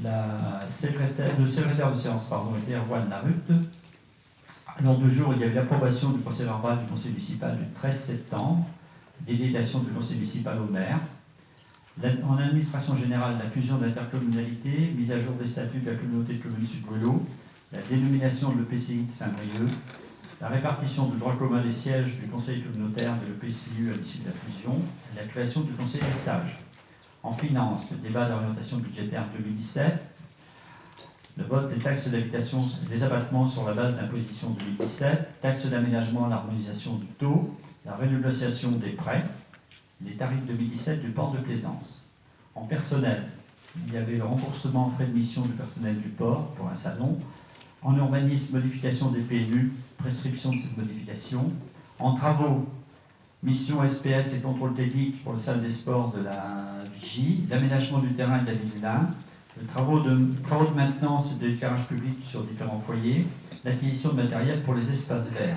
le secrétaire de séance était Erwan Larut. Dans 2 jours, il y a eu l'approbation du procès verbal du conseil municipal du 13 septembre, délégation du conseil municipal au maire. En administration générale, la fusion d'intercommunalités, mise à jour des statuts de la communauté de communes Sud-Goëlo, la dénomination de l'EPCI de Saint-Brieuc, la répartition du droit commun des sièges du conseil communautaire de l'EPCI à l'issue de la fusion, et la création du conseil des sages. En finance, le débat d'orientation budgétaire 2017, le vote des taxes d'habitation, des abattements sur la base d'imposition 2017, taxes d'aménagement, l'harmonisation du taux, la renégociation des prêts, les tarifs 2017 du port de plaisance. En personnel, il y avait le remboursement en frais de mission du personnel du port pour un salon. En urbanisme, modification des PNU, prescription de cette modification. En travaux, mission SPS et contrôle technique pour le salle des sports de la Vigie, l'aménagement du terrain de la ville du Lin, les travaux de maintenance et d'éclairage public sur différents foyers, l'acquisition de matériel pour les espaces verts.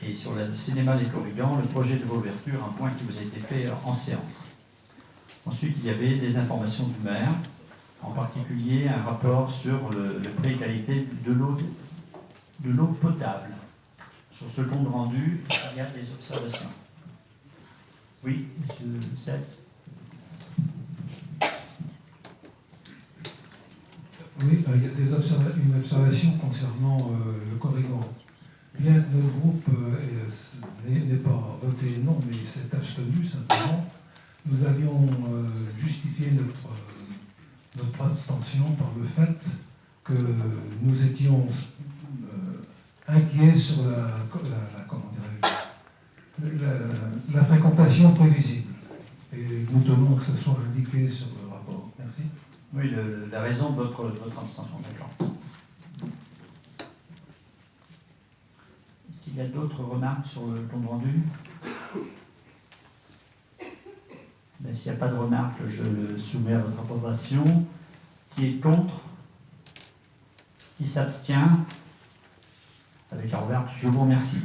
Et sur le cinéma des Corrigans, le projet de réouverture, un point qui vous a été fait en séance. Ensuite, il y avait des informations du maire, en particulier un rapport sur le prix et qualité de l'eau potable. Sur ce compte rendu, il y a des observations. Oui, M. Setz. Oui, il y a une observation concernant le Corrigan. Bien que notre groupe n'ait pas voté non, mais s'est abstenu simplement, nous avions justifié notre abstention par le fait que nous étions inquiets sur la fréquentation prévisible. Et nous tenons que ce soit indiqué sur le rapport. Merci. Oui, la raison de votre abstention, d'accord. Est-ce qu'il y a d'autres remarques sur le compte rendu? S'il n'y a pas de remarques, je le soumets à votre approbation. Qui est contre? Qui s'abstient? Avec un regard, je vous remercie.